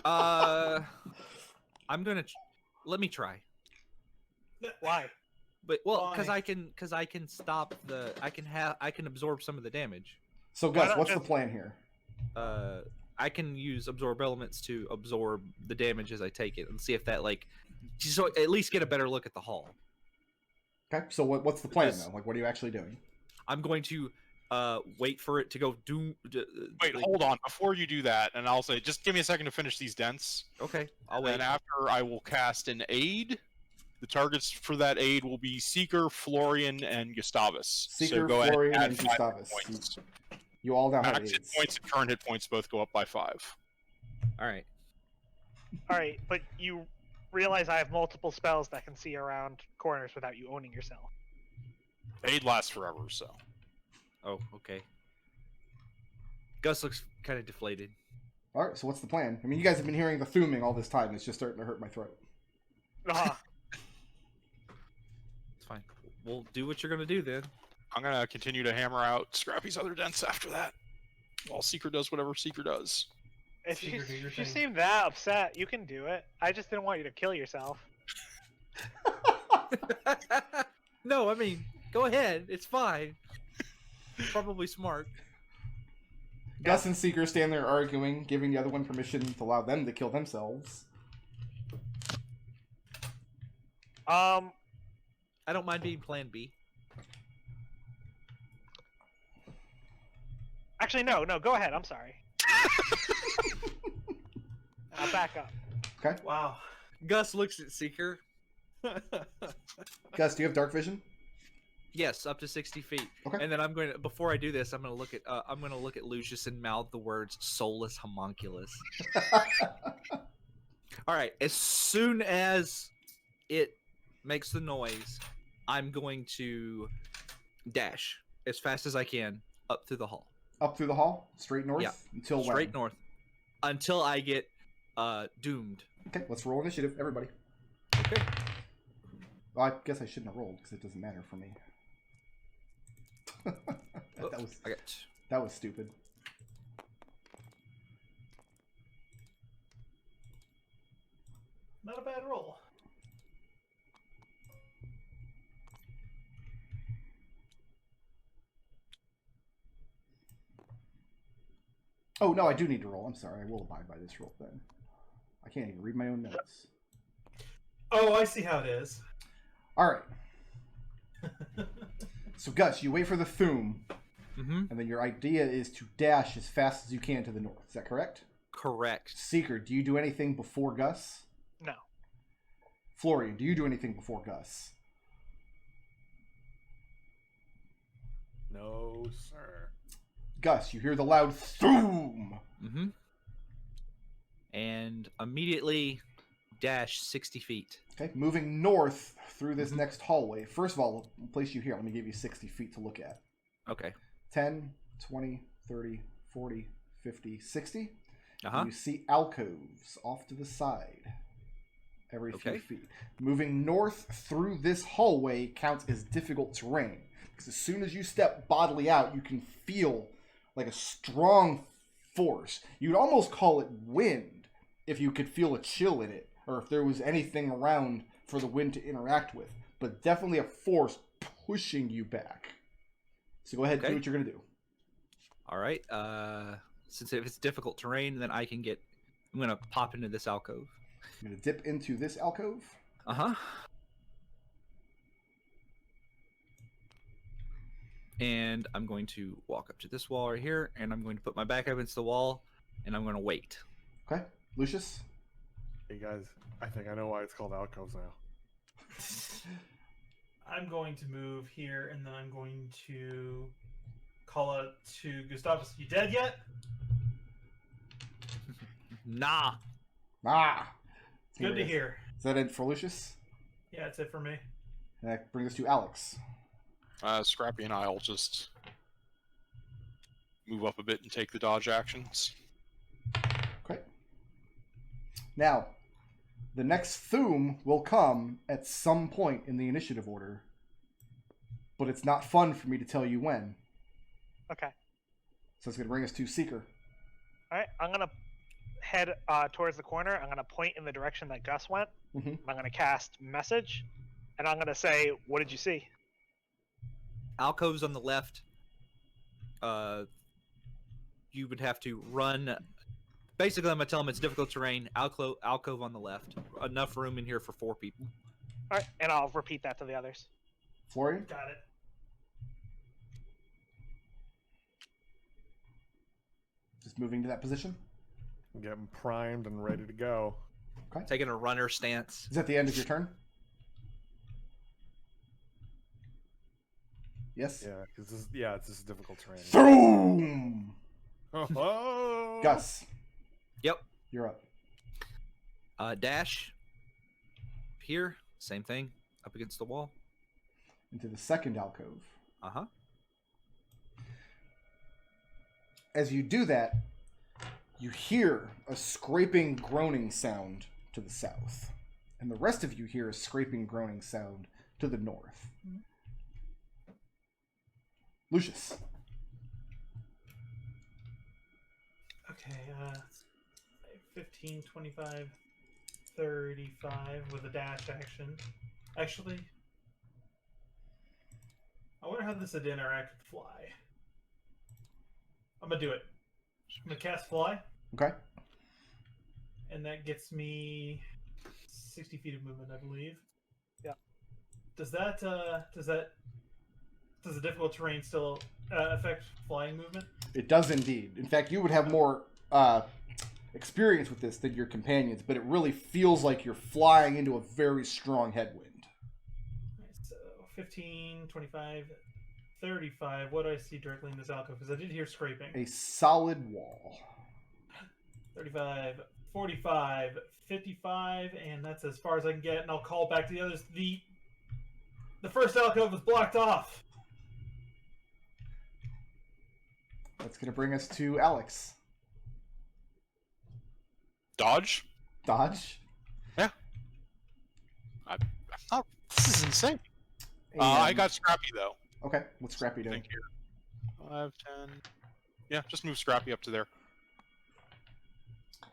I'm gonna let me try. Why? But because I can stop I can absorb some of the damage. So Gus, what's the plan here? I can use absorb elements to absorb the damage as I take it and see if that so at least get a better look at the hall. Okay, so what's the plan though? Like, what are you actually doing? I'm going to wait for it to go doom. Wait, hold on. Before you do that, and I'll say, just give me a second to finish these dents. Okay, I'll wait. And after I will cast an aid. The targets for that aid will be Seeker, Florian, and Gustavus. Seeker, so go Florian, ahead and and add 5 Gustavus. You all now have Max hit aids. points and current hit points both go up by 5. All right. All right, but you realize I have multiple spells that can see around corners without you owning yourself. Aid lasts forever, so. Oh, okay. Gus looks kind of deflated. All right, so what's the plan? I mean, you guys have been hearing the thuming all this time. It's just starting to hurt my throat. It's fine. We'll do what you're gonna do then. I'm going to continue to hammer out Scrappy's other dents after that. While Seeker does whatever Seeker does. If you seem that upset, you can do it. I just didn't want you to kill yourself. No, I mean, go ahead. It's fine. Probably smart. Gus and Seeker stand there arguing, giving the other one permission to allow them to kill themselves. I don't mind being Plan B. Actually, no, go ahead. I'm sorry. I'll back up. Okay. Wow. Gus looks at Seeker. Gus, do you have dark vision? Yes, up to 60 feet. Okay. And then I'm going to, before I do this, I'm going to look at Lucius and mouth the words "soulless homunculus." All right. As soon as it makes the noise, I'm going to dash as fast as I can up through the hall. Up through the hall, straight north. Yeah. Until when? Straight north, until I get doomed. Okay, let's roll initiative, everybody. Okay. Well, I guess I shouldn't have rolled because it doesn't matter for me. that was stupid. Not a bad roll. Oh, no, I do need to roll. I'm sorry. I will abide by this roll then. I can't even read my own notes. Oh, I see how it is. All right. So, Gus, you wait for the Thum, and then your idea is to dash as fast as you can to the north. Is that correct? Correct. Seeker, do you do anything before Gus? No. Florian, do you do anything before Gus? No, sir. Gus, you hear the loud Thum. And immediately dash 60 feet. Okay, moving north through this next hallway. First of all, I'll place you here. Let me give you 60 feet to look at. Okay. 10, 20, 30, 40, 50, 60. Uh-huh. You see alcoves off to the side every few feet. Moving north through this hallway counts as difficult terrain. Because as soon as you step bodily out, you can feel like a strong force. You'd almost call it wind if you could feel a chill in it, or if there was anything around for the wind to interact with. But definitely a force pushing you back. So go ahead and do what you're going to do. All right. Since if it's difficult terrain, then I'm going to pop into this alcove. I'm going to dip into this alcove. Uh-huh. And I'm going to walk up to this wall right here, and I'm going to put my back up against the wall, and I'm going to wait. Okay. Lucius? Hey guys, I think I know why it's called alcoves now. I'm going to move here, and then I'm going to call out to Gustavus. You dead yet? Nah. Ah! Good to hear. Is that it for Lucius? Yeah, that's it for me. That brings us to Alex. Scrappy and I'll just move up a bit and take the dodge actions. Okay. Now, the next Thum will come at some point in the initiative order, but it's not fun for me to tell you when. Okay. So it's going to bring us to Seeker. All right, I'm gonna head towards the corner. I'm gonna point in the direction that Gus went. Mhm. I'm gonna cast message, and I'm gonna say, "What did you see?" Alcoves on the left. You would have to run. Basically, I'm gonna tell them it's difficult terrain. Alcove on the left. Enough room in here for 4 people. All right, and I'll repeat that to the others. Florian? Got it. Just moving to that position. Getting primed and ready to go. Taking a runner stance. Is that the end of your turn? Yes? Yeah, because this is difficult terrain. Boom! Oh! Gus, Yep. you're up. Dash. Here. Same thing. Up against the wall. Into the second alcove. Uh-huh. As you do that, you hear a scraping, groaning sound to the south. And the rest of you hear a scraping, groaning sound to the north. Lucius. Okay, 15, 25, 35 with a dash action. Actually, I wonder how this would interact with fly. I'm gonna do it. I'm gonna cast fly, Okay. and that gets me 60 feet of movement, I believe. Yeah. Does the difficult terrain still affect flying movement? It does indeed. In fact, you would have more experience with this than your companions, but it really feels like you're flying into a very strong headwind. Alright, so 15, 25, 35. What do I see directly in this alcove? Because I did hear scraping. A solid wall. 35, 45, 55, and that's as far as I can get, and I'll call back to the others. The first alcove was blocked off. That's going to bring us to Alex. Dodge? Dodge. This is insane. And- I got Scrappy, though. Okay, what's Scrappy doing? Think here. 5, 10. Yeah, just move Scrappy up to there.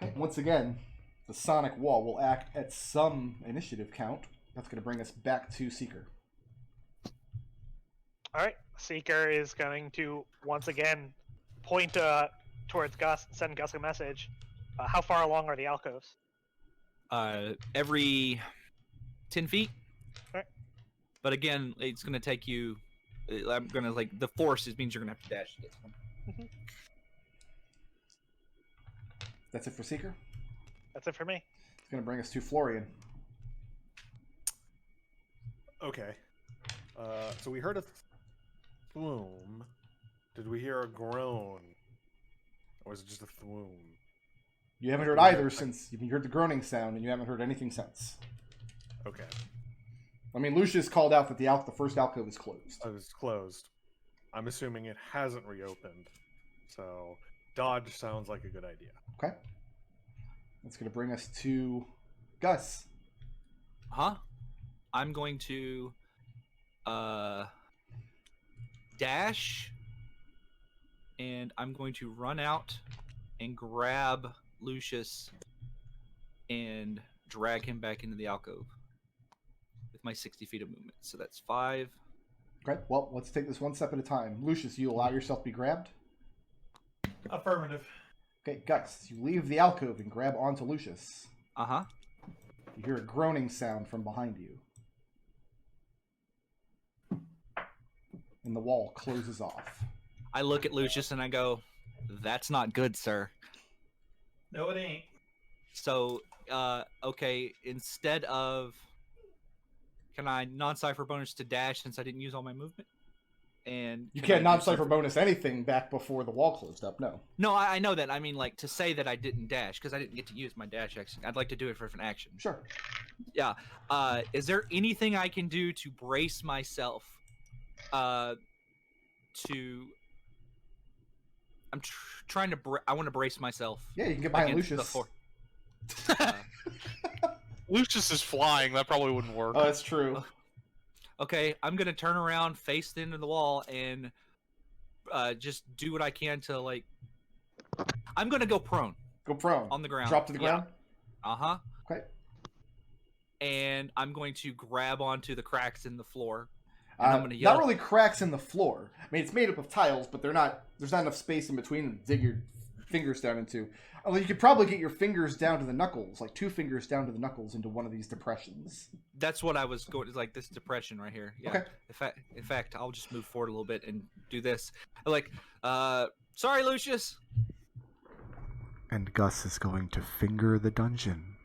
Okay, once again, the sonic wall will act at some initiative count. That's going to bring us back to Seeker. All right, Seeker is going to once again point towards Gus and send Gus a message. How far along are the alcoves? Every 10 feet. Alright. But again, it's going to take you... I'm going to, the force means you're going to have to dash to get to them. That's it for Seeker. That's it for me. It's going to bring us to Florian. Okay. So we heard a thwoom. Did we hear a groan? Or was it just a thwoom? You haven't heard either since you've heard the groaning sound, and you haven't heard anything since. Okay. I mean, Lucius called out that the first alcove is closed. It was closed. I'm assuming it hasn't reopened. So, dodge sounds like a good idea. Okay. That's going to bring us to Gus. Huh? I'm going to dash, and I'm going to run out and grab Lucius and drag him back into the alcove with my 60 feet of movement. So that's 5. Okay, well, let's take this one step at a time. Lucius, you allow yourself to be grabbed? Affirmative. Okay, Gus, you leave the alcove and grab onto Lucius. Uh-huh. You hear a groaning sound from behind you. And the wall closes off. I look at Lucius and I go, "That's not good, sir." No, it ain't. So, okay, instead of... Can I non-cipher bonus to dash since I didn't use all my movement? And You can can't I do non-cipher something- bonus anything back before the wall closed up, no. No, I know that. I mean, to say that I didn't dash, because I didn't get to use my dash action. I'd like to do it for an action. Sure. Yeah. Is there anything I can do to brace myself? I'm trying to. I want to brace myself. Yeah, you can get behind against the Lucius. Lucius is flying. That probably wouldn't work. Oh, that's true. Okay, I'm gonna turn around, face the end of the wall, and just do what I can to I'm gonna go prone. Go prone. On the ground. Drop to the Yeah. ground. Uh-huh. Okay. And I'm going to grab onto the cracks in the floor. And I'm gonna yell. Not really cracks in the floor. I mean, it's made up of tiles, but there's not enough space in between them to dig your fingers down into. Although you could probably get your fingers down to the knuckles, like 2 fingers down to the knuckles into one of these depressions. That's what I was going. It's like this depression right here. Yeah. Okay. In fact, I'll just move forward a little bit and do this. Like, sorry, Lucius. And Gus is going to finger the dungeon.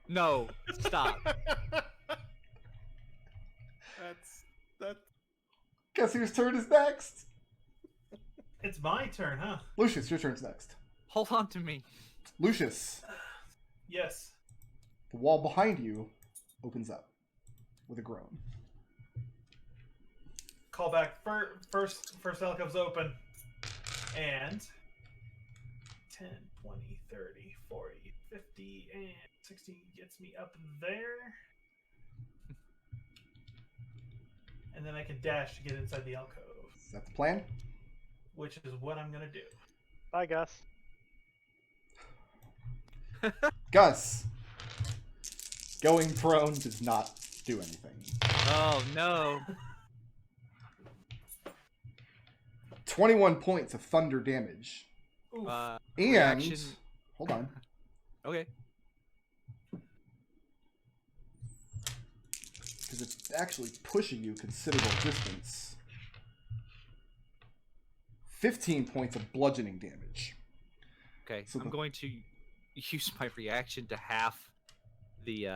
No, stop. That's. Guess whose turn is next? It's my turn, huh? Lucius, your turn's next. Hold on to me. Lucius, Yes. the wall behind you opens up with a groan. Call back. First alcove's open. And 10, 20, 30, 40, 50, and 60 gets me up there. And then I can dash to get inside the alcove, Is that the plan? which is what I'm going to do. Bye, Gus. Gus, going prone does not do anything. Oh no. 21 points of thunder damage. Oof. And, Reaction. hold on, Okay. because it's actually pushing you considerable distance. 15 points of bludgeoning damage. Okay. So I'm the- going to use my reaction to half the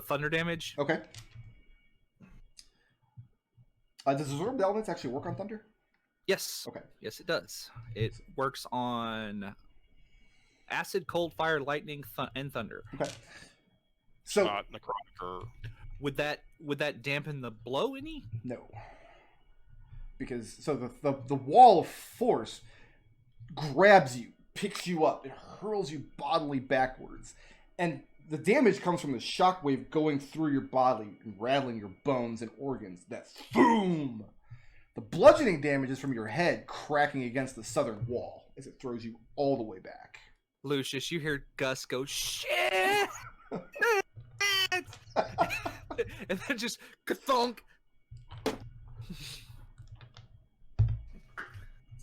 thunder damage. Okay. Does Absorb Elements actually work on thunder? Yes. Okay. Yes, it does. It works on acid, cold, fire, lightning, and thunder. Okay. So, Not necrotic or Would that dampen the blow any? no. Because, so the wall of force grabs you, picks you up, it hurls you bodily backwards. And the damage comes from the shockwave going through your body and rattling your bones and organs. That boom! The bludgeoning damage is from your head cracking against the southern wall as it throws you all the way back. Lucius, you hear Gus go, shit! And then just ka-thunk.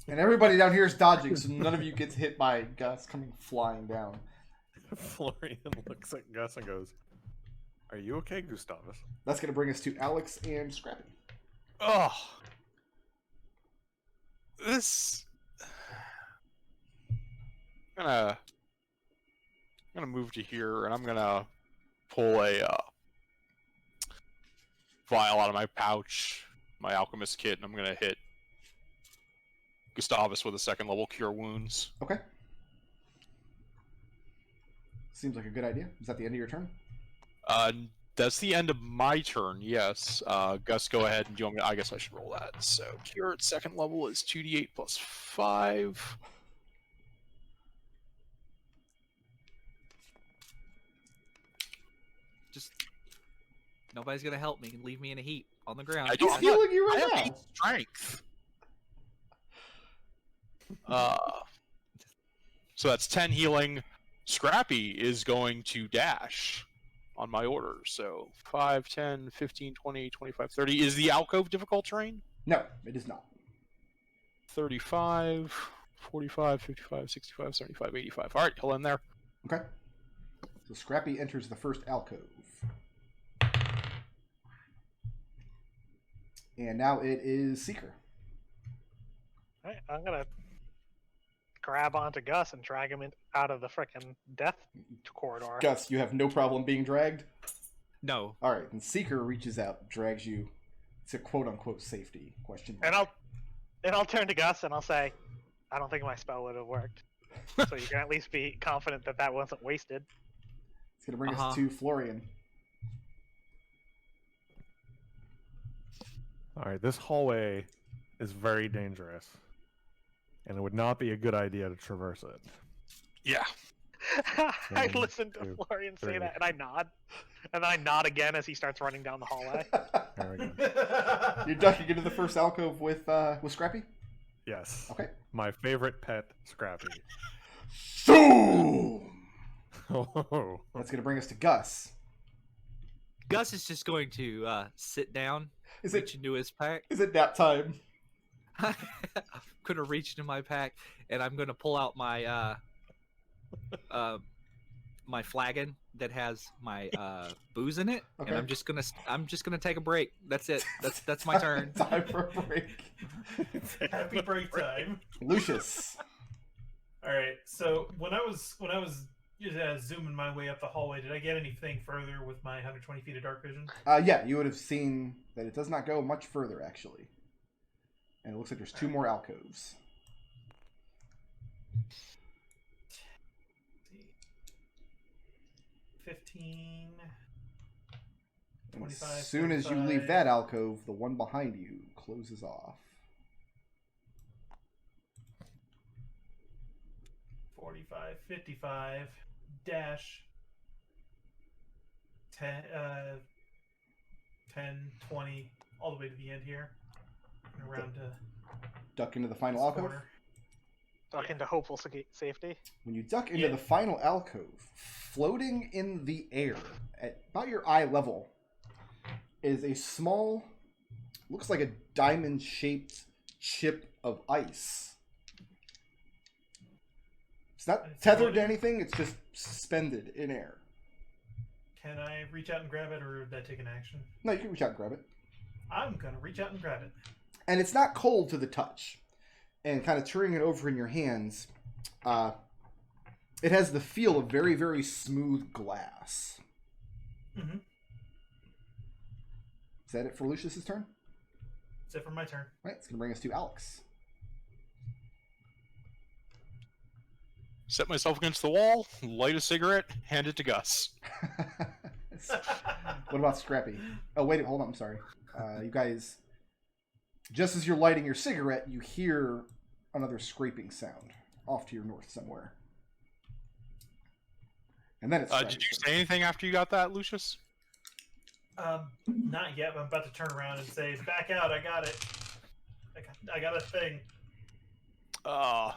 And everybody down here is dodging, so none of you gets hit by Gus coming flying down. Florian looks at Gus and goes, "Are you okay, Gustavus?" That's going to bring us to Alex and Scrappy. oh, this. I'm gonna move to here, and I'm gonna pull a vial out of my pouch, my alchemist kit, and I'm gonna hit Gustavus with a 2nd level cure wounds. Okay. Seems like a good idea. Is that the end of your turn? That's the end of my turn. Yes. Gus, go ahead and do you want me? I guess I should roll that. So cure at 2nd level is 2d8 plus 5. Just nobody's gonna help me and leave me in a heap on the ground. I He's don't- healing you I right have now. 8 strength. So that's 10 healing. Scrappy is going to dash on my order. So 5, 10, 15, 20, 25, 30. Is the alcove difficult terrain? No, it is not. 35, 45, 55, 65, 75, 85. All right, he'll end there. Okay. So Scrappy enters the first alcove. And now it is Seeker. Alright, I'm gonna grab onto Gus and drag him out of the frickin' death corridor. Gus, you have no problem being dragged? No. Alright, and Seeker reaches out, drags you to quote-unquote safety, question mark. And I'll turn to Gus and I'll say, I don't think my spell would have worked. So you can at least be confident that that wasn't wasted. It's going to bring us Uh-huh. to Florian. All right, this hallway is very dangerous, and it would not be a good idea to traverse it. Yeah. I 1, listen to 2, Florian say 3. that and I nod. And I nod again as he starts running down the hallway. There we go. You're ducking into the first alcove with Scrappy? Yes. Okay. My favorite pet, Scrappy. Zoom! Oh. That's going to bring us to Gus. Gus is just going to sit down, Is reach it into his pack. is it nap time? I'm going to reach into my pack, and I'm going to pull out my my flagon that has my booze in it, Okay. and I'm just gonna take a break. That's it. That's my turn. Time for a break. Happy break time. Lucius. All right. So when I was zooming my way up the hallway, did I get anything further with my 120 feet of dark vision? Yeah, you would have seen that it does not go much further, actually. And it looks like there's 2 more alcoves. 15. And 25, as soon as you leave 35. that alcove, the one behind you closes off. 45, 55, dash 10, 10, 20, all the way to the end here. And around to Duck into the final this alcove. corner. Duck into hopeful safety. When you duck into Yeah. the final alcove, floating in the air at about your eye level is a small, looks like a diamond-shaped chip of ice. It's not It's tethered floating? to anything, it's just suspended in air. Can I reach out and grab it, or would that take an action? No, you can reach out and grab it. I'm gonna reach out and grab it. And it's not cold to the touch. And kind of turning it over in your hands, it has the feel of very, very smooth glass. Mm-hmm. Is that it for Lucius's turn? That's it for my turn. Right, it's going to bring us to Alex. Set myself against the wall, light a cigarette, hand it to Gus. What about Scrappy? Oh, wait, hold on, I'm sorry. You guys, just as you're lighting your cigarette, you hear another scraping sound off to your north somewhere. And then it's Did you say anything after you got that, Lucius? Not yet, but I'm about to turn around and say, back out, I got it. I got a thing.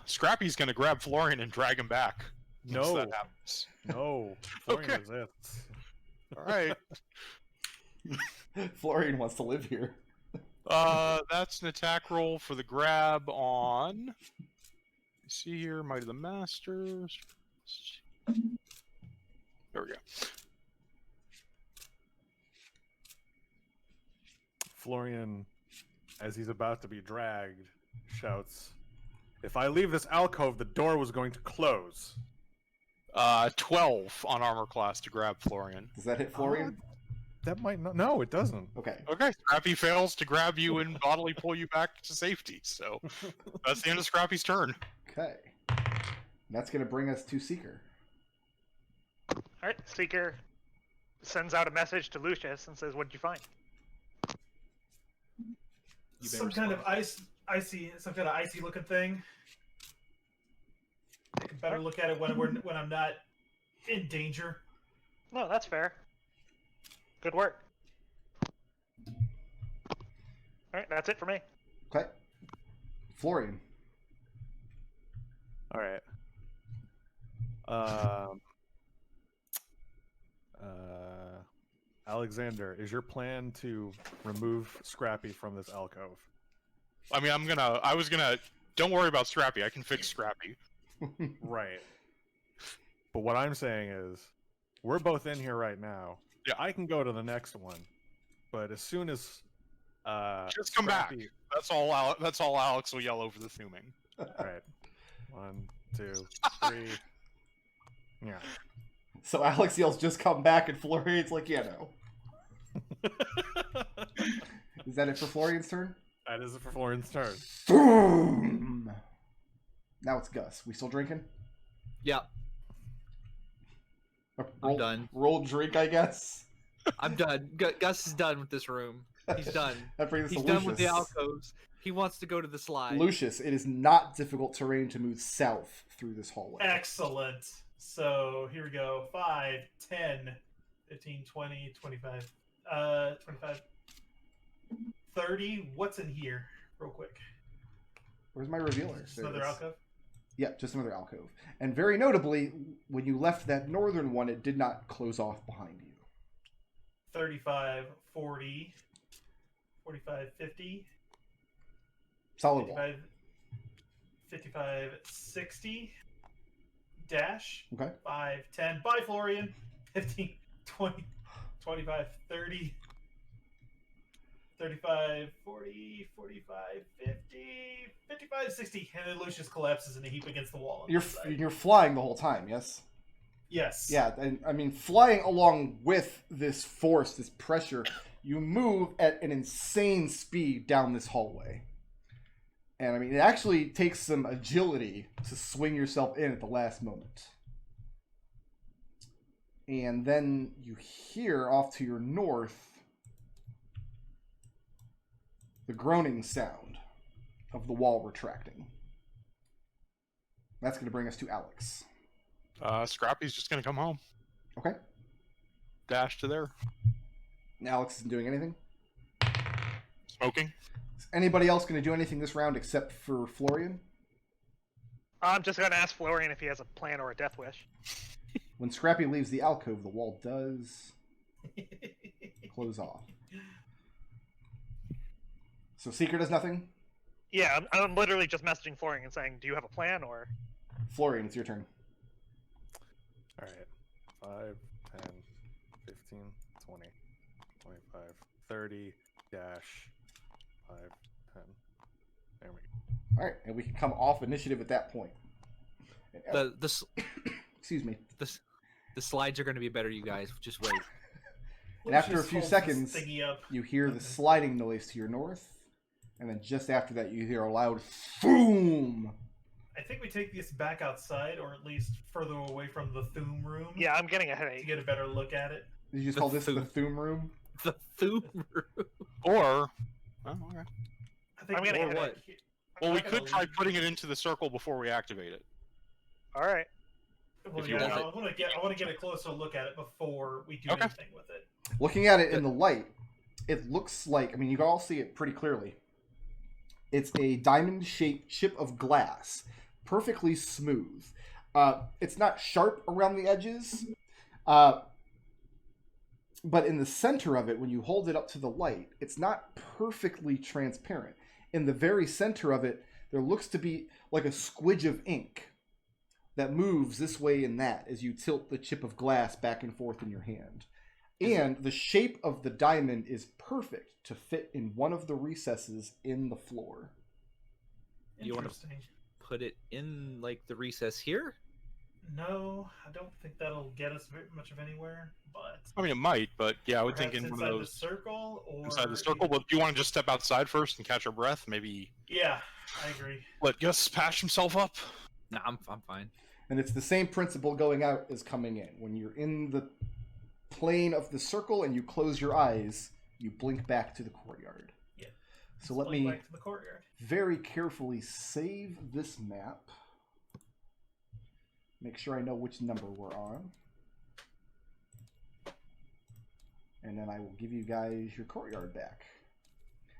Scrappy's gonna grab Florian and drag him back. once No. that happens. No. Florian Okay. resists. All right. Florian wants to live here. That's an attack roll for the grab on. Let's see here, Might of the Masters. There we go. Florian, as he's about to be dragged, shouts, "If I leave this alcove, the door was going to close." 12 on armor class to grab Florian. Does that hit Florian? That might not. No, it doesn't. Okay. Okay, Scrappy fails to grab you and bodily pull you back to safety. So that's the end of Scrappy's turn. Okay. That's going to bring us to Seeker. Alright, Seeker sends out a message to Lucius and says, "What'd you find?" You Some kind of icy looking thing. Take a better look at it when I'm not in danger. No, that's fair. Good work. Alright, that's it for me. Okay. Florian. All right. Alexander, is your plan to remove Scrappy from this alcove? I mean, don't worry about Scrappy. I can fix Scrappy. Right. But what I'm saying is, we're both in here right now. Yeah. I can go to the next one, but as soon as Just come back. Scrappy- That's all Alex will yell over the thuming. All right. 1, 2, 3. Yeah. So Alex yells, "Just come back," and Florian's like, "Yeah, no." Is that it for Florian's turn? That is it for Florian's turn. Boom! Now it's Gus. We still drinking? Yeah, I'm done. Roll drink, I guess. I'm done. Gus is done with this room. He's done. That brings us He's to done Lucius. with the alcoves. He wants to go to the slide. Lucius, it is not difficult terrain to move south through this hallway. Excellent. So here we go. 5, 10, 15, 20, 25, 25, 30. What's in here? Real quick. Where's my revealer? Just There it another is. alcove. Yeah, just another alcove. And very notably, when you left that northern one, it did not close off behind you. 35, 40, 45, 50, Solid wall. 55, 55, 60, dash, Okay. 5, 10, bye Florian, 15, 20, 25, 30, 35, 40, 45, 50, 55, 60, and then Lucius collapses in a heap against the wall. on You're the side. you're flying the whole time, yes? Yes. Yeah, and I mean, flying along with this force, this pressure, you move at an insane speed down this hallway. And I mean, it actually takes some agility to swing yourself in at the last moment. And then you hear off to your north the groaning sound of the wall retracting. That's going to bring us to Alex. Scrappy's just gonna come home. Okay. Dash to there. Alex isn't doing anything. Smoking. Is anybody else going to do anything this round except for Florian? I'm just gonna ask Florian if he has a plan or a death wish. When Scrappy leaves the alcove, the wall does close off. So Seeker does nothing? Yeah, I'm literally just messaging Florian and saying, do you have a plan or... Florian, it's your turn. Alright. 5, 10, 15, 20, 25, 30, dash, 5, 10. There we go. Alright, and we can come off initiative at that point. Excuse me. The slides are going to be better, you guys. Just wait. And after a Lucius few holds this seconds, thingy up. you hear the Okay. sliding noise to your north. And then just after that, you hear a loud boom. I think we take this back outside, or at least further away from the Thoom room. Yeah, I'm getting a To headache. get a better look at it. Did you just The call this the Thoom. Thoom room? The Thoom room. Or, oh, okay. I think I'm getting or a what? headache. Well, we I'm could gonna try leave. putting it into the circle before we activate it. Alright. Well, if you yeah, want I want to get a closer look at it before we do Okay. anything with it. Looking at it in the light, it looks like, I mean, you can all see it pretty clearly. It's a diamond-shaped chip of glass, perfectly smooth. It's not sharp around the edges, but in the center of it, when you hold it up to the light, it's not perfectly transparent. In the very center of it, there looks to be like a squidge of ink that moves this way and that as you tilt the chip of glass back and forth in your hand. And the shape of the diamond is perfect to fit in one of the recesses in the floor. You wanna- Interesting. Put it in like the recess here. No, I don't think that'll get us very much of anywhere. But I mean, it might, but yeah, I would perhaps think in one inside of the those circle, or inside the circle. But do you want to just step outside first and catch our breath? Maybe Yeah, I agree. let Gus patch himself up. Nah, I'm fine. And it's the same principle going out as coming in. When you're in the plane of the circle and you close your eyes, you blink back to the courtyard. Yeah. So let Let's me back to the courtyard. very carefully save this map. Make sure I know which number we're on. And then I will give you guys your courtyard back.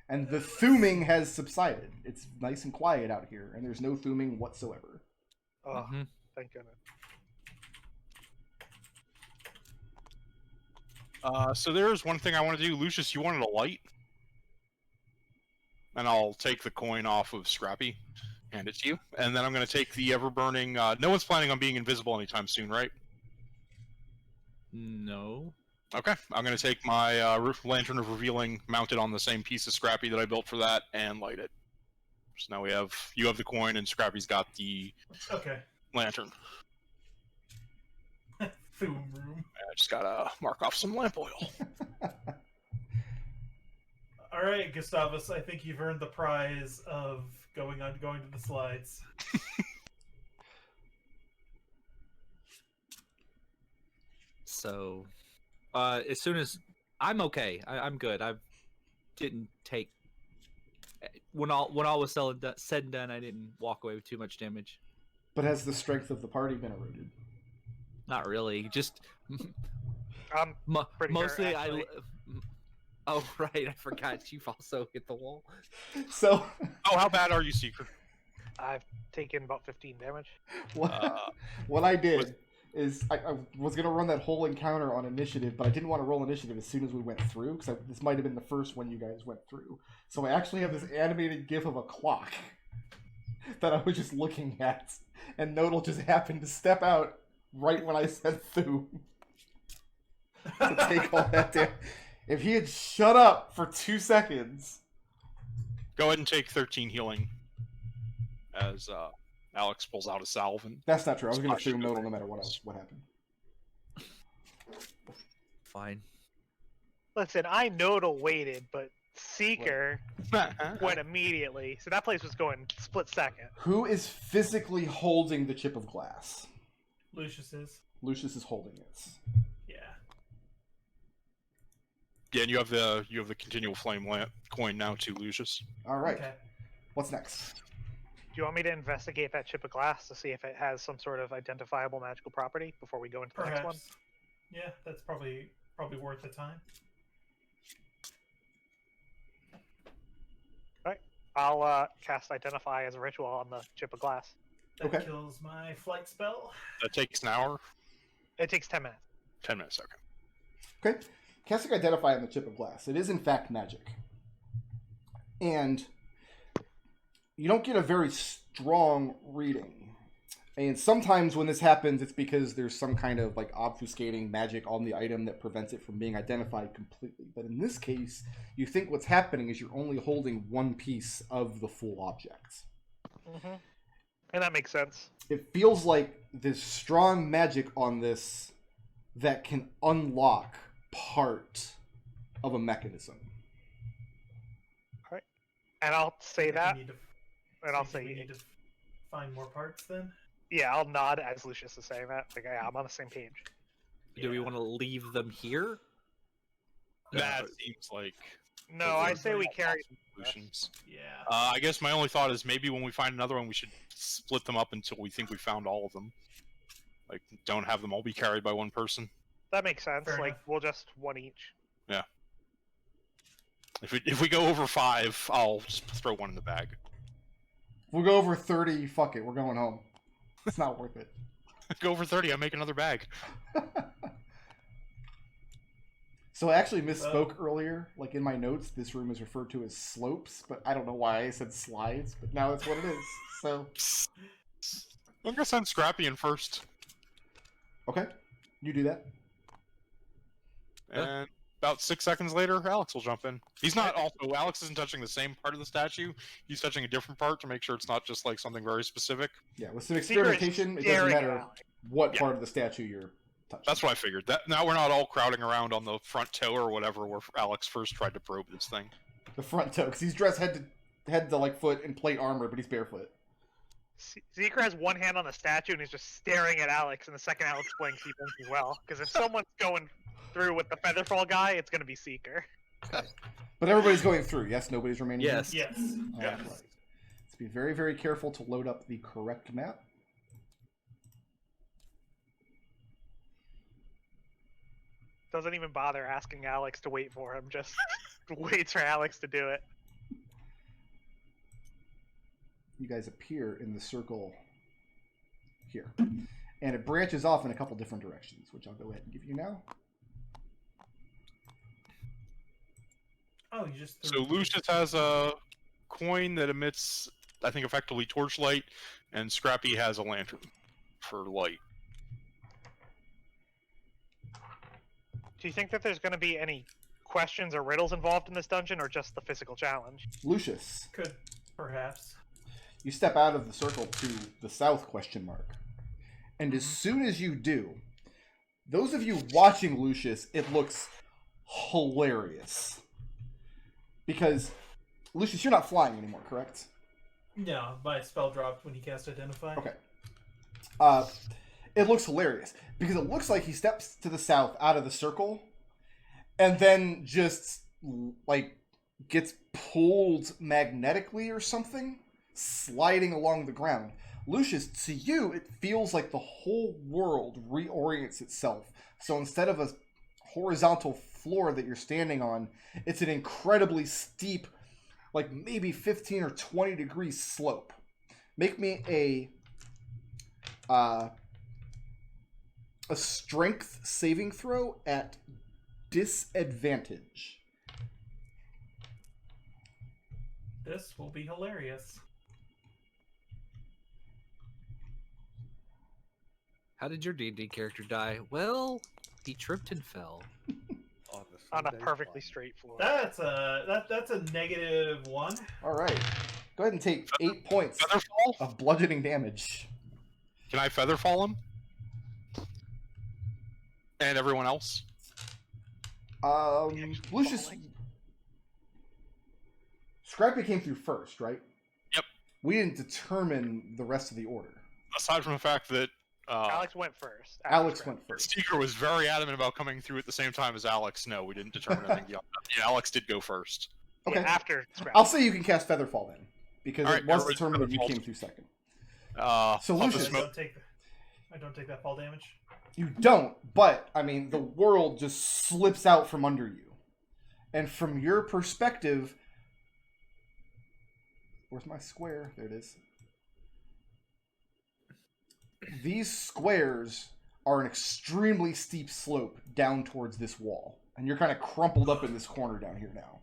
And the thuming has subsided. It's nice and quiet out here, and there's no thuming whatsoever. Oh, Mhm. thank goodness. So there's one thing I want to do, Lucius. You wanted a light, and I'll take the coin off of Scrappy, hand it to you, and then I'm going to take the ever-burning. No one's planning on being invisible anytime soon, right? No. Okay, I'm going to take my lantern of revealing, mounted on the same piece of Scrappy that I built for that, and light it. So now you have the coin, and Scrappy's got the Okay. lantern. Thoom room. I just gotta mark off some lamp oil. All right, Gustavus. I think you've earned the prize of going to the slides. So, as soon as I'm okay, I'm good. I didn't take when all was said and done. I didn't walk away with too much damage. But has the strength of the party been eroded? Not really. Just Pretty mostly sure, actually. Oh right, I forgot you've also hit the wall. So, Oh, how bad are you, Seeker? I've taken about 15 damage. What I did is I was going to run that whole encounter on initiative, but I didn't want to roll initiative as soon as we went through, because this might have been the first one you guys went through. So I actually have this animated gif of a clock that I was just looking at, and Nodal just happened to step out right when I said through to take all that damage. If he had shut up for 2 seconds... Go ahead and take 13 healing as Alex pulls out a salve. And That's not true. I was going to through Nodal no matter what happened. Fine. Listen, I Nodal waited, but Seeker went immediately. So that place was going split second. Who is physically holding the chip of glass? Lucius is. Lucius is holding it. Yeah. Yeah, and you have the continual flame lamp coin now too, Lucius. All right. Okay. What's next? Do you want me to investigate that chip of glass to see if it has some sort of identifiable magical property before we go into the Perhaps. next one? Yeah, that's probably worth the time. I'll cast Identify as a ritual on the chip of glass. That Okay. kills my flight spell. That takes an hour. It takes 10 minutes. 10 minutes, okay. Okay. Casting Identify on the chip of glass. It is in fact magic. And you don't get a very strong reading. And sometimes when this happens, it's because there's some kind of like obfuscating magic on the item that prevents it from being identified completely. But in this case, you think what's happening is you're only holding one piece of the full object. Mm-hmm. And that makes sense. It feels like there's strong magic on this that can unlock part of a mechanism. And I'll say that, We need to- and I'll we say, need to find more parts then. yeah, I'll nod as Lucius is saying that. Like, yeah, I'm on the same page. Do we want to leave them here? That seems like No, I say we carry. solutions. Yeah. I guess my only thought is maybe when we find another one, we should split them up until we think we found all of them. Like, don't have them all be carried by one person. That makes sense. Fair Like, enough. we'll just one each. If we go over 5, I'll just throw one in the bag. If we go over 30, fuck it, we're going home. It's not worth it. Go over 30, I make another bag. So I actually misspoke earlier. Like in my notes, this room is referred to as slopes, but I don't know why I said slides, but now that's what it is. So, I'm gonna send Scrappy in first. okay, you do that. And about 6 seconds later, Alex will jump in. He's not Alex isn't touching the same part of the statue. He's touching a different part to make sure it's not just like something very specific. Yeah, with some Seeker is experimentation, it doesn't staring matter at Alex. what Yeah. part of the statue you're touching. That's what I figured. That now we're not all crowding around on the front toe or whatever where Alex first tried to probe this thing. The front toe, because he's dressed head to like foot in plate armor, but he's barefoot. Seeker has one hand on the statue and he's just staring at Alex, and the second Alex blinks, he blinks as well. Because if someone's going through with the Featherfall guy, it's going to be Seeker. But everybody's going through. Yes, nobody's remaining. here? Yes. Yes. All Yes. right. Let's be very, very careful to load up the correct map. Doesn't even bother asking Alex to wait for him, just waits for Alex to do it. You guys appear in the circle here. And it branches off in a couple different directions, which I'll go ahead and give you now. Oh, you just So Lucius has a coin that emits, I think, effectively torchlight, and Scrappy has a lantern for light. Do you think that there's going to be any questions or riddles involved in this dungeon, or just the physical challenge? Lucius, could perhaps. you step out of the circle to the south question mark. And as soon as you do, those of you watching Lucius, it looks hilarious. Because, Lucius, you're not flying anymore, correct? No, my spell dropped when he cast Identify. Okay. It looks hilarious. Because it looks like he steps to the south out of the circle, and then just, like, gets pulled magnetically or something, sliding along the ground. Lucius, to you, it feels like the whole world reorients itself. So instead of a horizontal floor that you're standing on, it's an incredibly steep, like maybe 15 or 20 degree slope. Make me a strength saving throw at disadvantage. This will be hilarious. How did your D&D character die? Well, he tripped and fell. On a perfectly straight floor. That's a -1. All right. Go ahead and take 8 points Featherfall? of bludgeoning damage. Can I Featherfall him? And everyone else? Lucius, Scrappy came through first, right? Yep. We didn't determine the rest of the order. Aside from the fact that Alex went first. Alex went first. Seeker was very adamant about coming through at the same time as Alex. No, we didn't determine anything beyond that. Yeah, Alex did go first. Okay. Yeah, after Scrap. I'll say you can cast Featherfall then, because All it right, was everybody's determined that you Featherfall. came through second. So I'll Lucius- just smoke- I don't take that fall damage. You don't, but, I mean, the world just slips out from under you. And from your perspective... Where's my square? There it is. These squares are an extremely steep slope down towards this wall. And you're kind of crumpled up in this corner down here now.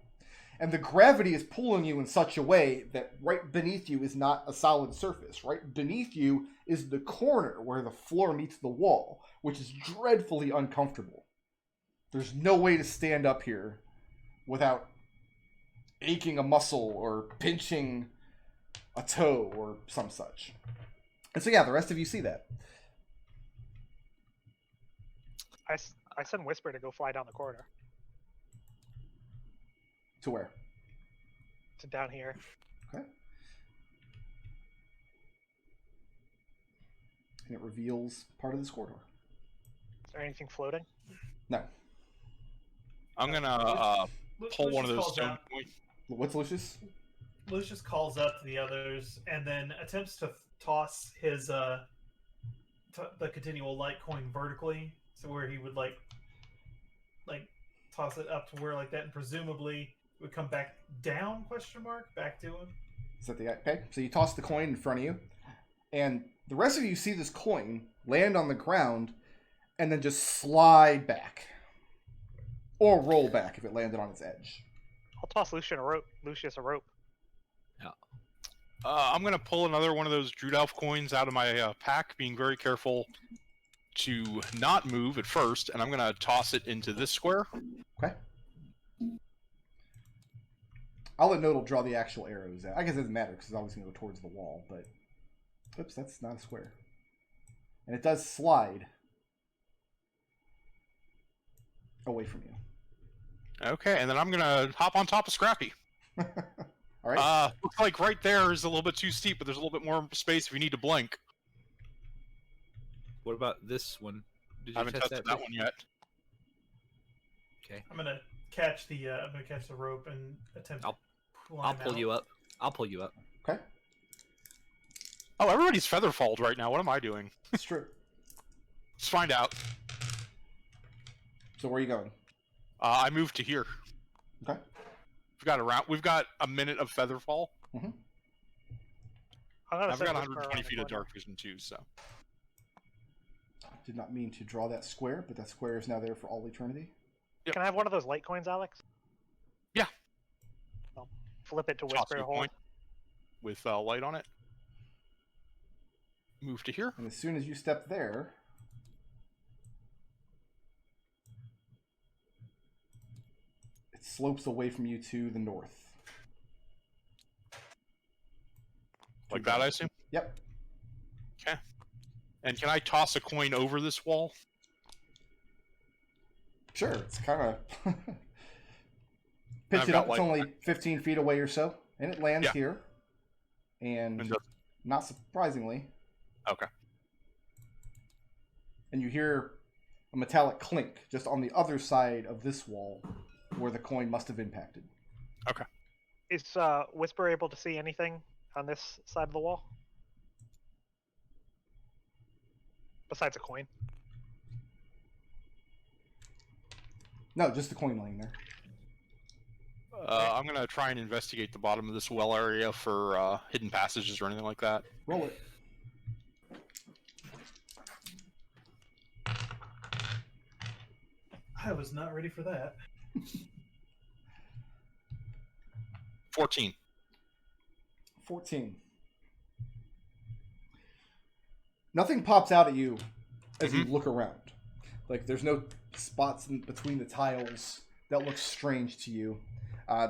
And the gravity is pulling you in such a way that right beneath you is not a solid surface. Right beneath you is the corner where the floor meets the wall, which is dreadfully uncomfortable. There's no way to stand up here without aching a muscle or pinching a toe or some such. And so yeah, the rest of you see that. I send Whisper to go fly down the corridor To where? to down here. Okay. And it reveals part of this corridor. Is there anything floating? No. I'm gonna pull one of Lucius those calls stone out. points. What's Lucius? Lucius calls up to the others and then attempts to toss his the continual light coin vertically, so where he would like toss it up to where like that, and presumably it would come back down? Back to him. Is that the okay? So you toss the coin in front of you, and the rest of you see this coin land on the ground, and then just slide back, or roll back if it landed on its edge. I'll toss Lucius a rope. I'm gonna pull another one of those Drudalf coins out of my pack, being very careful to not move at first, and I'm gonna toss it into this square. Okay. I'll let Nodal draw the actual arrows. I guess it doesn't matter because it's always going to go towards the wall, but... Oops, that's not a square. And it does slide away from you. Okay, and then I'm gonna hop on top of Scrappy. All right. Looks like right there is a little bit too steep, but there's a little bit more space if you need to blink. What about this one? Did I haven't tested that one yet. Okay. I'm gonna catch the rope and attempt. I'll pull you up. I'll pull you up. Okay. Oh, everybody's featherfalled right now. What am I doing? It's true. Let's find out. So where are you going? I moved to here. Okay. We've got a minute of featherfall. Mm-hmm. I've got 120 feet of dark vision too, so. Did not mean to draw that square, but that square is now there for all eternity. Yep. Can I have one of those light coins, Alex? Yeah. I'll flip it to Toss Whisper me a hold. coin with light on it. Move to here. And as soon as you step there, it slopes away from you to the north. Like that, I assume? Yep. Okay. And can I toss a coin over this wall? Sure, it's kind of... Pitch I've it got, up, it's like- only 15 feet away or so, and it lands Yeah. here. And And the- not surprisingly, Okay. and you hear a metallic clink just on the other side of this wall where the coin must have impacted. Is Whisper able to see anything on this side of the wall? Besides a coin? No, just the coin laying there. I'm gonna try and investigate the bottom of this well area for hidden passages or anything like that. Roll it. I was not ready for that. 14. 14. Nothing pops out at you as you look around. Like, there's no spots in between the tiles that look strange to you.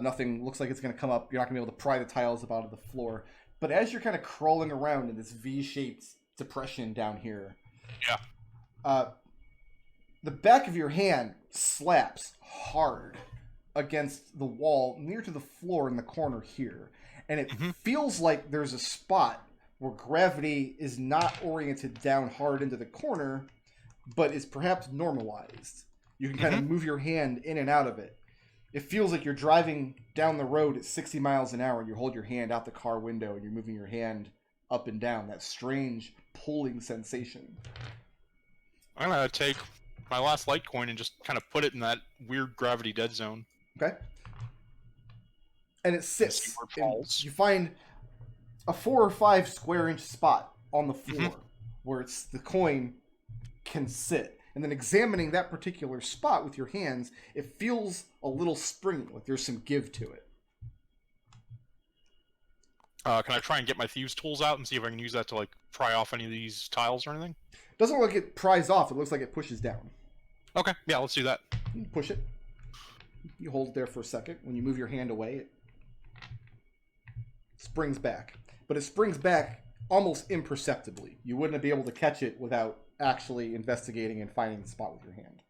Nothing looks like it's going to come up. You're not going to be able to pry the tiles up out of the floor. But as you're kind of crawling around in this V-shaped depression down here, the back of your hand slaps hard against the wall near to the floor in the corner here. And it feels like there's a spot where gravity is not oriented down hard into the corner, but is perhaps normalized. You can kind of move your hand in and out of it. It feels like you're driving down the road at 60 miles an hour and you hold your hand out the car window and you're moving your hand up and down. That strange pulling sensation. I'm gonna take my last light coin and just kind of put it in that weird gravity dead zone. Okay. And it sits. See where it falls. You find a 4 or 5 square inch spot on the floor where the coin can sit. And then examining that particular spot with your hands, it feels a little springy, like there's some give to it. Can I try and get my thieves' tools out and see if I can use that to like pry off any of these tiles or anything? Doesn't look like it pries off, it looks like it pushes down. Okay, yeah, let's do that. You push it. You hold it there for a second. When you move your hand away, it springs back. But it springs back almost imperceptibly. You wouldn't be able to catch it without actually investigating and finding the spot with your hand.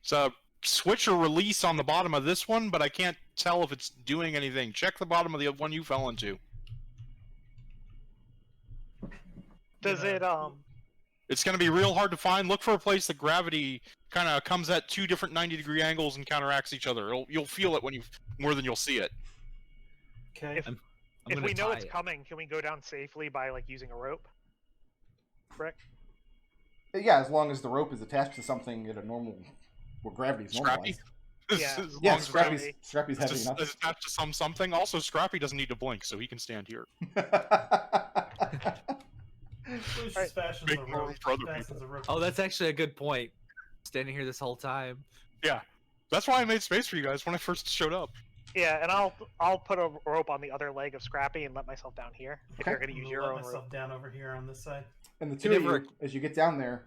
So switch or release on the bottom of this one, but I can't tell if it's doing anything. Check the bottom of the one you fell into. Does it It's going to be real hard to find. Look for a place that gravity kind of comes at 2 different 90-degree angles and counteracts each other. You'll feel it when you more than you'll see it. Okay. if we know it's coming, can we go down safely by like using a rope? Correct. Yeah, as long as the rope is attached to something at a normal, where gravity's Scrappy? normalized. Yeah. Yeah, Scrappy's heavy It's enough. attached to something. Also, Scrappy doesn't need to blink, so he can stand here. Lucius Alright. fashions Make a room rope. for other Fastens a rope. Oh, that's actually a good point. Standing here this whole time. Yeah, that's why I made space for you guys when I first showed up. Yeah, and I'll put a rope on the other leg of Scrappy and let myself down here. If Okay. you're gonna use I'm your gonna own let rope. myself down over here on this side. And the two of never- you, as you get down there,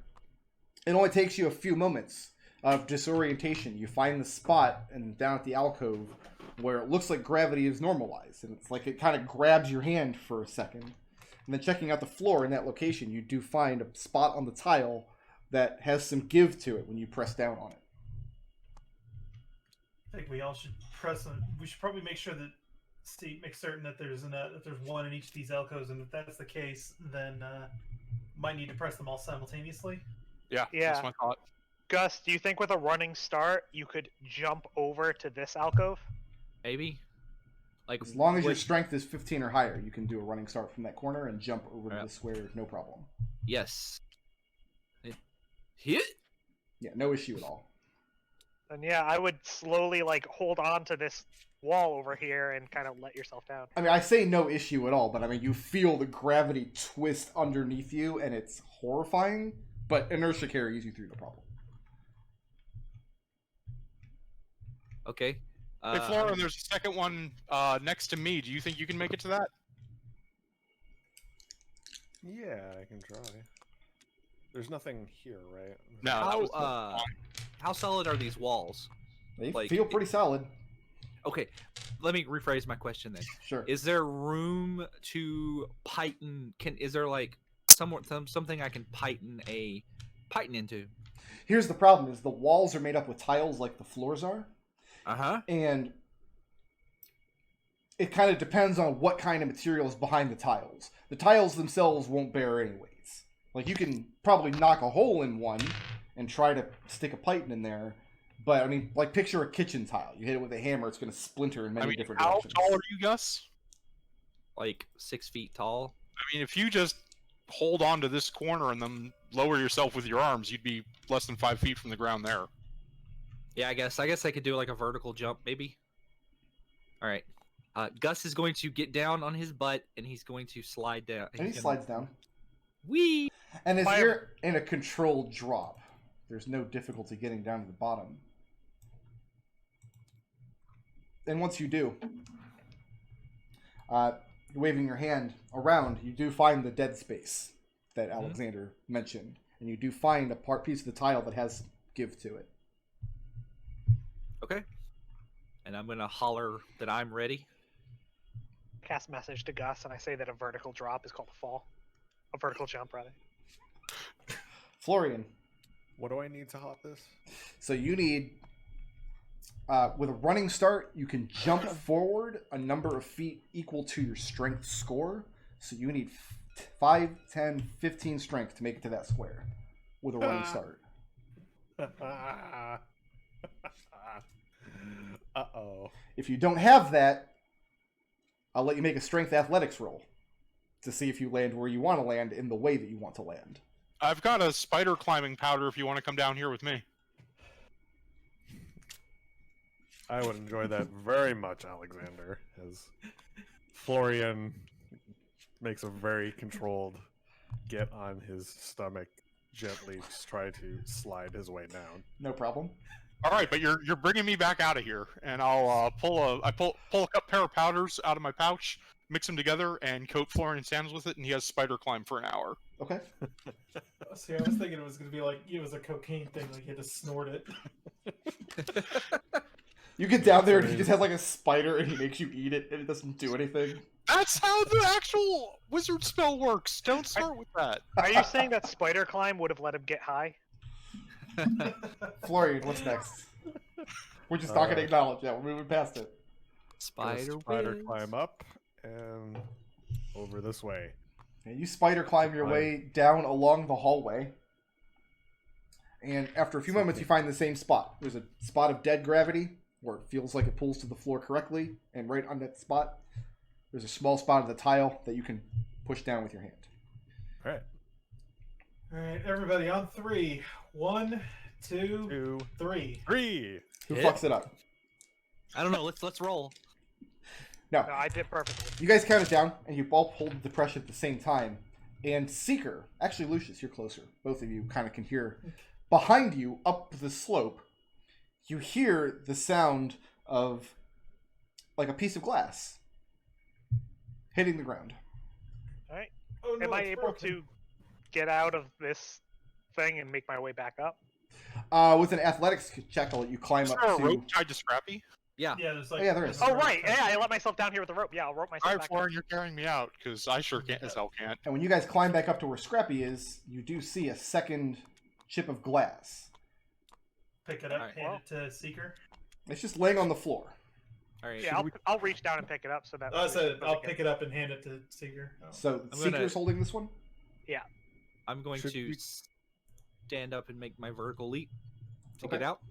it only takes you a few moments of disorientation. You find the spot and down at the alcove where it looks like gravity is normalized. And it's like it kind of grabs your hand for a second. And then checking out the floor in that location, you do find a spot on the tile that has some give to it when you press down on it. I think we all should we should probably make sure that make certain that there's one in each of these alcoves, and if that's the case, then might need to press them all simultaneously. Yeah, Yeah. that's my thought. Gus, do you think with a running start you could jump over to this alcove? Maybe. Like As long as your would- strength is 15 or higher, you can do a running start from that corner and jump over to Yeah. the square, no problem. Yes. Hit. Yeah, no issue at all. And yeah, I would slowly like hold on to this wall over here and kind of let yourself down. I mean, I say no issue at all, but I mean, you feel the gravity twist underneath you, and it's horrifying, but inertia carries you through the problem. Okay. Hey, Florian, there's a second one next to me. Do you think you can make it to that? Yeah, I can try. There's nothing here, right? No. that How was how solid are these walls? They Like- feel pretty solid. Okay, let me rephrase my question then. Sure. Is there room to python? Is there like something I can python into? Here's the problem: is the walls are made up with tiles like the floors are, and it kind of depends on what kind of material is behind the tiles. The tiles themselves won't bear anyways. Like, you can probably knock a hole in one and try to stick a python in there, but I mean, like, picture a kitchen tile. You hit it with a hammer, it's going to splinter in many different how directions. tall are you, Gus? Like 6 feet tall. I mean, if you just hold on to this corner and then lower yourself with your arms, you'd be less than 5 feet from the ground there. Yeah, I guess I could do like a vertical jump, maybe. All right. Gus is going to get down on his butt, and he's going to slide down. And he slides down. Whee! And as Fire. you're in a controlled drop, there's no difficulty getting down to the bottom. And once you do, waving your hand around, you do find the dead space that Alexander mentioned. And you do find a piece of the tile that has give to it. Okay. And I'm going to holler that I'm ready. Cast message to Gus, and I say that a vertical drop is called a fall. A vertical jump, rather. Florian. What do I need to hop this? So you need, with a running start, you can jump forward a number of feet equal to your strength score. So you need 5, 10, 15 strength to make it to that square with a running start. Uh-oh. If you don't have that, I'll let you make a strength athletics roll to see if you land where you want to land in the way that you want to land. I've got a spider climbing powder if you want to come down here with me. I would enjoy that very much, Alexander, as Florian makes a very controlled get on his stomach, gently try to slide his way down. No problem. All right, but you're bringing me back out of here, and I'll pull a pair of powders out of my pouch, mix them together, and coat Florian Sandals with it, and he has spider climb for an hour. Okay. See, I was thinking it was going to be like it was a cocaine thing, like you had to snort it. You get down there and he just has like a spider and he makes you eat it and it doesn't do anything. That's how the actual wizard spell works. Don't start with that. Are you saying that spider climb would have let him get high? Florian, what's next? We're just not going to acknowledge that. We're moving past it. Spider Spider climb up and over this way. And you spider climb your way down along the hallway. And after a few moments, you find the same spot. There's a spot of dead gravity where it feels like it pulls to the floor correctly. And right on that spot, there's a small spot of the tile that you can push down with your hand. All right. All right, everybody on 3. 1, 2, 3. 3. Who Hit. fucks it up? I don't know. Let's roll. No. No, I did perfectly. You guys count it down, and you all hold the pressure at the same time. And Seeker, actually Lucius, you're closer. Both of you kind of can hear. Behind you, up the slope, you hear the sound of like a piece of glass hitting the ground. All right. Oh, no, Am I it's able broken. to get out of this thing and make my way back up? With an athletics check, I'll let you climb Is up there a to... rope tied to Scrappy? Yeah. Yeah, there's like. Oh, yeah, there is. there's a Oh, rope right. tied. Yeah, I let myself down here with the rope. Yeah, I'll rope myself All right, back up. Florian, you're carrying me out, because I sure can't as hell can't. And when you guys climb back up to where Scrappy is, you do see a second chip of glass. Pick it up, Alright, hand it to Seeker. It's just laying on the floor. All right. Yeah, I'll reach down and pick it up so that. I said I'll pick it up and hand it to Seeker. Oh. So I'm Seeker's gonna- holding this one? I'm going Should to we- stand up and make my vertical leap to Okay. get out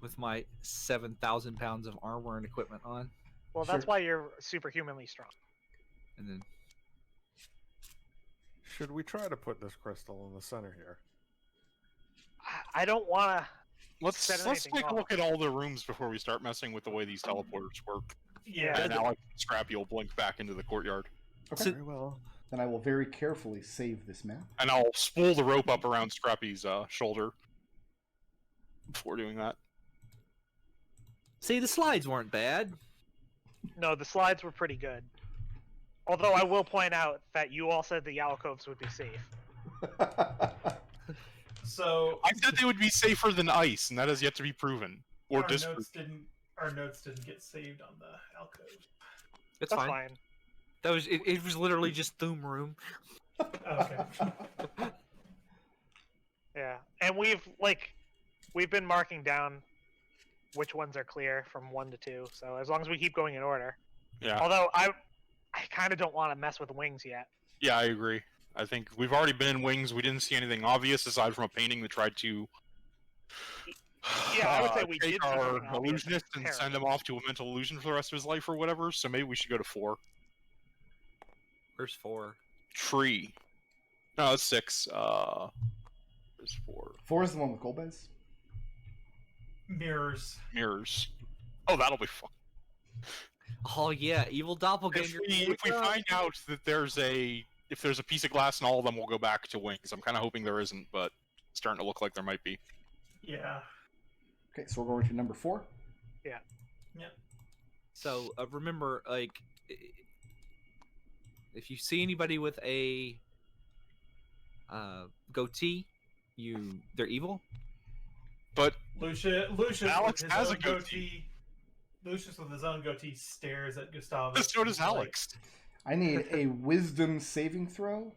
with my 7,000 pounds of armor and equipment on, Well, that's Sure. why you're superhumanly strong. and then Should we try to put this crystal in the center here? I don't want to. Let's Set take anything a off. look at all the rooms before we start messing with the way these teleporters work. Yeah. And Alex and Scrappy will blink back into the courtyard. Okay. So- Very well. Then I will very carefully save this map. And I'll spool the rope up around Scrappy's shoulder before doing that. see the slides weren't bad. No, the slides were pretty good. Although I will point out that you all said the alcoves would be safe. So I said they would be safer than ice, and that has yet to be proven or our disproven. notes didn't get saved on the alcove. It's That's fine. fine. That was it was literally just Thum room. Oh, okay. Yeah, and we've been marking down which ones are clear from 1 to 2. So as long as we keep going in order. Yeah, Although I kind of don't want to mess with wings yet. yeah, I agree. I think we've already been in wings. We didn't see anything obvious aside from a painting that tried to Yeah, I would say we take did see our something obvious. illusionist and Terrible. send him off to a mental illusion for the rest of his life or whatever. So maybe we should go to 4. Where's 4? Tree. No, that's 6. There's 4. 4 is the one with gold beds. Mirrors. Mirrors. Oh, that'll be fun. Oh yeah, evil doppelganger. If we find out that there's a piece of glass in all of them, we'll go back to wings. I'm kind of hoping there isn't, but it's starting to look like there might be. Yeah. Okay, so we're going to number 4. Yep. So remember, like, if you see anybody with a goatee, they're evil. But Lucius Alex with his has own a goatee. Lucius with his own goatee stares at Gustavus. So does like, Alex. I need a wisdom saving throw.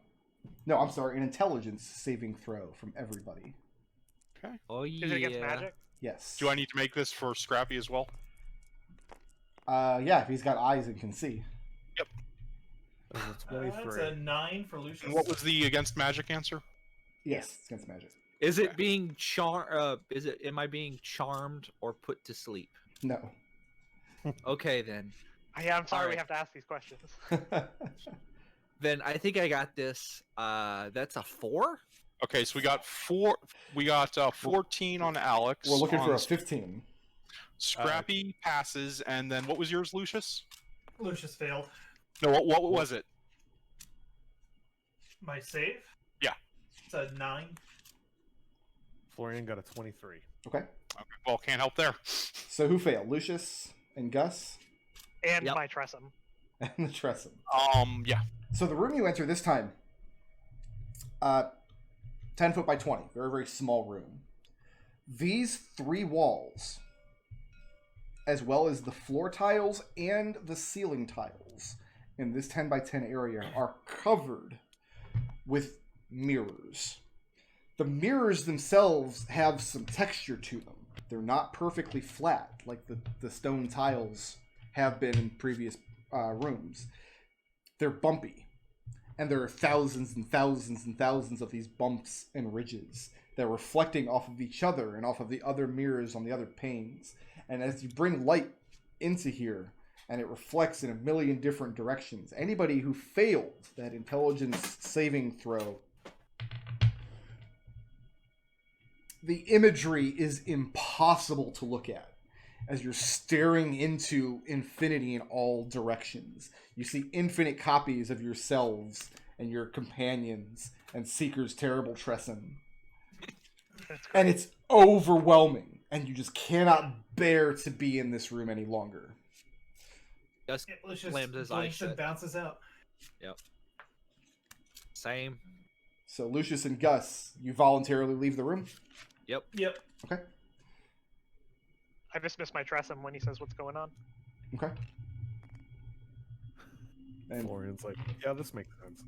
No, I'm sorry, an intelligence saving throw from everybody. Okay. Oh Is it against yeah. magic? Yes. Do I need to make this for Scrappy as well? Yeah, if he's got eyes and can see. That was a 23. That's a 9 for Lucius. And what was the against magic answer? Yes, it's against magic. Is it being am I being charmed or put to sleep? No. Okay then. Yeah, I'm sorry we Alright. have to ask these questions. Then I think I got this. That's a 4? Okay, so we got 14 on Alex. We're looking for a on 15. Scrappy passes, and then what was yours, Lucius? Lucius failed. No, what was it? My save? Yeah. It's a 9. Florian got a 23. Okay. Okay, well, can't help there. So who failed? Lucius and Gus And Yep. my Tressum. and the Tressum. Yeah. So the room you enter this time, 10 foot by 20. Very, very small room. These 3 walls, as well as the floor tiles and the ceiling tiles in this 10 by 10 area, are covered with mirrors. The mirrors themselves have some texture to them. They're not perfectly flat like the stone tiles have been in previous rooms. They're bumpy. And there are thousands and thousands and thousands of these bumps and ridges that are reflecting off of each other and off of the other mirrors on the other panes. And as you bring light into here, and it reflects in a million different directions, anybody who failed that intelligence saving throw, the imagery is impossible to look at as you're staring into infinity in all directions. You see infinite copies of yourselves and your companions and Seeker's terrible Tresson. And it's overwhelming, and you just cannot bear to be in this room any longer. Gus Lucius slams his eyes blinks and shut. bounces out. Yep. Same. So Lucius and Gus, you voluntarily leave the room? Yep. Yep. Okay. I dismiss my Tressum when he says what's going on. Okay. And Florian's like, yeah, this makes sense.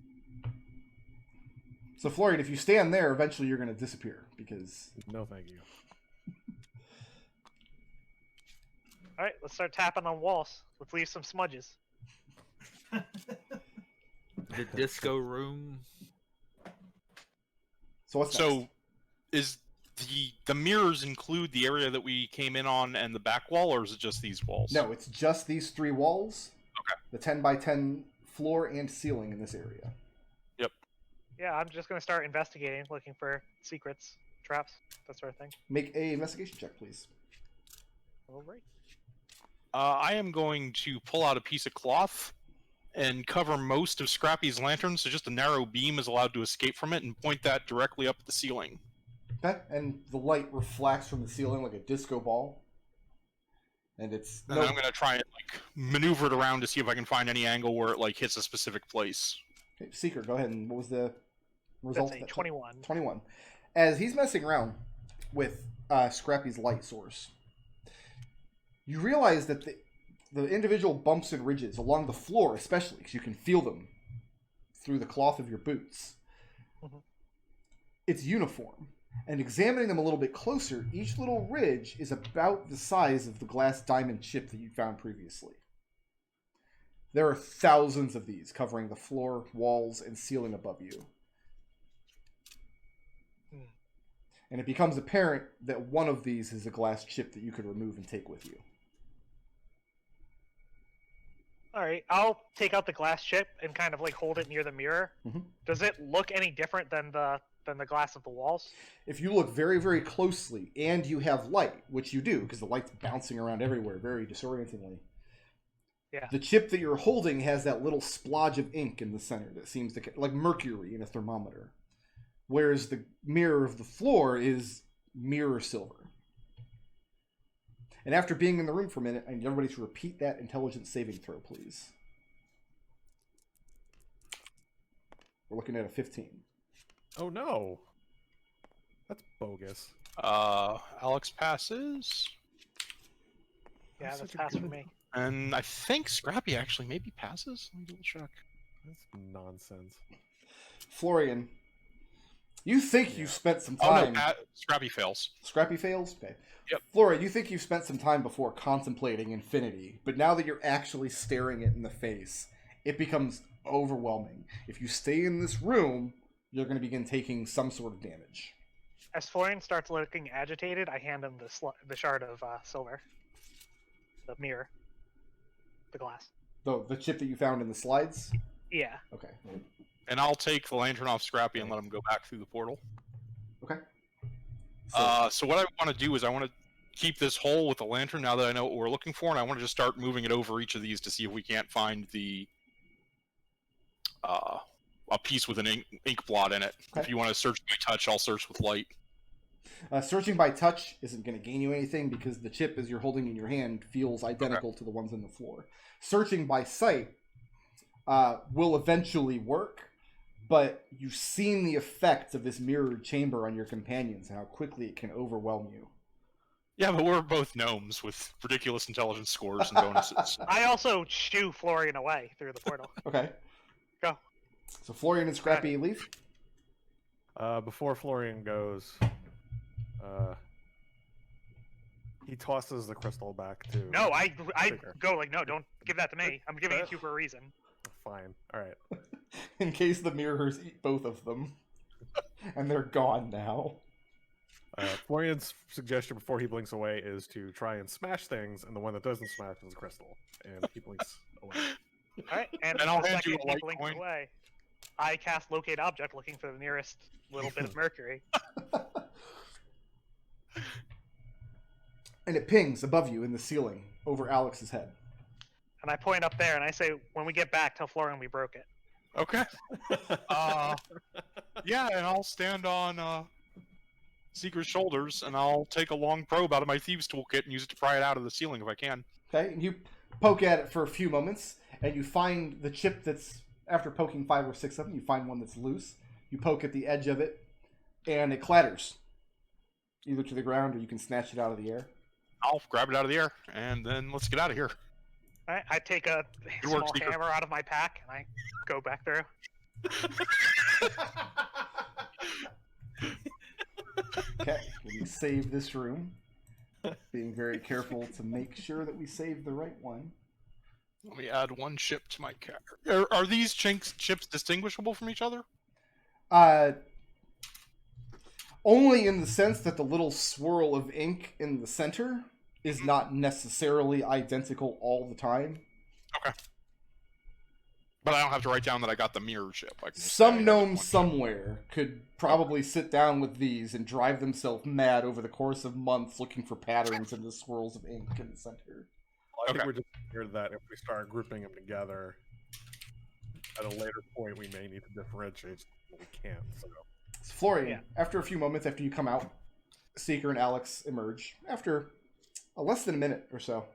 so Florian, if you stand there, eventually you're going to disappear because No, thank you. Alright, let's start tapping on walls. Let's leave some smudges. The disco room. so what's So, next? is the mirrors include the area that we came in on and the back wall, or is it just these walls? No, it's just these 3 walls. Okay. The 10 by 10 floor and ceiling in this area. Yeah, I'm just gonna start investigating, looking for secrets, traps, that sort of thing. Make a investigation check, please. Alright. I am going to pull out a piece of cloth and cover most of Scrappy's lantern, so just a narrow beam is allowed to escape from it, and point that directly up at the ceiling. Okay, and the light reflects from the ceiling like a disco ball. And it's And I'm going to try and maneuver it around to see if I can find any angle where it hits a specific place. Okay, Seeker, go ahead. And what was the result? That's a of that? 21. 21. As he's messing around with Scrappy's light source, you realize that the individual bumps and ridges along the floor, especially, because you can feel them through the cloth of your boots, Mhm. it's uniform. And examining them a little bit closer, each little ridge is about the size of the glass diamond chip that you found previously. There are thousands of these covering the floor, walls, and ceiling above you. And it becomes apparent that one of these is a glass chip that you could remove and take with you. Alright, I'll take out the glass chip and kind of hold it near the mirror. Mhm. Does it look any different than the glass of the walls? If you look very, very closely and you have light, which you do because the light's bouncing around everywhere very disorientingly, Yeah. The chip that you're holding has that little splodge of ink in the center that seems to like mercury in a thermometer, whereas the mirror of the floor is mirror silver. And after being in the room for a minute, I need everybody to repeat that intelligence saving throw, please. We're looking at a 15. Oh no. That's bogus. Alex passes. Yeah, That's that's such a pass for good- me. And I think Scrappy actually maybe passes. Let me double check. That's nonsense. Florian, you think you Yeah. spent some Oh no, time... Scrappy fails. Scrappy fails? Okay. Yep. Florian, you think you've spent some time before contemplating infinity, but now that you're actually staring it in the face, it becomes overwhelming. If you stay in this room, you're going to begin taking some sort of damage. As Florian starts looking agitated, I hand him the shard of silver. The mirror. The glass. The chip that you found in the slides? Yeah. Okay. And I'll take the lantern off Scrappy and let him go back through the portal. Okay. So what I want to do is I want to keep this hole with the lantern now that I know what we're looking for, and I want to just start moving it over each of these to see if we can't find the a piece with an ink blot in it. Okay. If you want to search by touch, I'll search with light. Searching by touch isn't going to gain you anything because the chip, as you're holding in your hand, feels identical to the ones on the floor. Searching by sight will eventually work, but you've seen the effect of this mirrored chamber on your companions and how quickly it can overwhelm you. Yeah, but we're both gnomes with ridiculous intelligence scores and bonuses. I also shoo Florian away through the portal. Okay. Go. So Florian and Scrappy leave? Before Florian goes, he tosses the crystal back to... No, I Figure. go like, no, don't give that to me. I'm giving it to you for a reason. Fine. Alright. In case the mirrors eat both of them. And they're gone now. Florian's suggestion before he blinks away is to try and smash things, and the one that doesn't smash is a crystal. And he blinks away. Alright, and And I'll the hand you second a he light blinks coin. away, I cast Locate Object looking for the nearest little bit of mercury. And it pings above you in the ceiling over Alex's head. And I point up there and I say, when we get back, tell Florian we broke it. Okay. Yeah, and I'll stand on Seeker's shoulders, and I'll take a long probe out of my thieves' toolkit and use it to pry it out of the ceiling if I can. Okay, and you poke at it for a few moments, and you find the chip that's, after poking 5 or 6 of them, you find one that's loose. You poke at the edge of it, and it clatters. Either to the ground, or you can snatch it out of the air. I'll grab it out of the air, and then let's get out of here. Alright, I take a Good work, small Seeker. hammer out of my pack and I go back through. Okay, we save this room. Being very careful to make sure that we save the right one. Let me add one chip to my character. Are these chips distinguishable from each other? Only in the sense that the little swirl of ink in the center is not necessarily identical all the time. Okay. But I don't have to write down that I got the mirror chip. I can just say I Some have gnome one chip. somewhere could probably sit down with these and drive themselves mad over the course of months looking for patterns in the swirls of ink in the center. I think Okay. we're just scared that if we start grouping them together, at a later point we may need to differentiate, but we can't. So So Florian, Yeah. after a few moments after you come out, Seeker and Alex emerge. After less than a minute or so.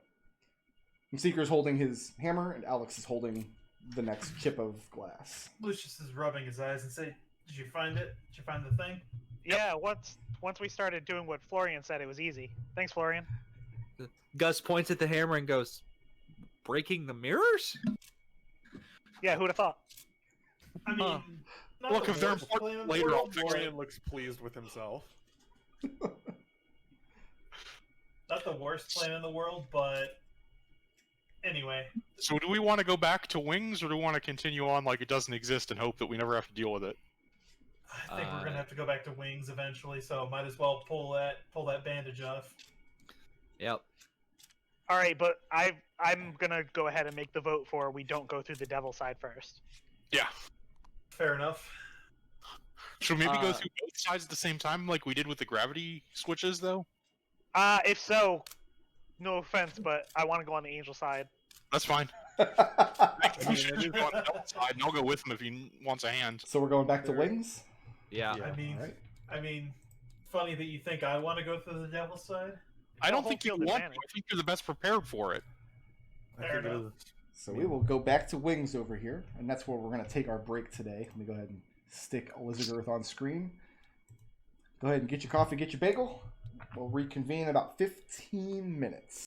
And Seeker's holding his hammer, and Alex is holding the next chip of glass. Lucius is rubbing his eyes and say, "Did you find it? Did you find the thing?" Yeah, once we started doing what Florian said, it was easy. Thanks, Florian. Gus points at the hammer and goes, "Breaking the mirrors?" Yeah, who'd have thought? I mean, Huh. not Look, the if they're worst important plan in the later, I'll world, fix but- Florian looks pleased with himself. Not the worst plan in the world, but anyway. So do we want to go back to wings, or do we want to continue on like it doesn't exist and hope that we never have to deal with it? I think we're gonna have to go back to wings eventually, so might as well pull that bandage off. Yep. All right, but I'm gonna go ahead and make the vote for we don't go through the devil side first. Yeah. Fair enough. Should we maybe go Uh, through both sides at the same time, like we did with the gravity switches, though? If so, no offense, but I want to go on the angel side. That's fine. He should just go on the outside, and I'll go with him if he wants a hand. So we're going back to wings? Yeah. Yeah. Alright. I mean, funny that you think I want to go through the devil's side. I don't home think you field want to. advantage. I think you're the best prepared for it. I Fair think it enough. is. So we will go back to wings over here, and that's where we're going to take our break today. Let me go ahead and stick Lizard Earth on screen. Go ahead and get your coffee, get your bagel. We'll reconvene in about 15 minutes.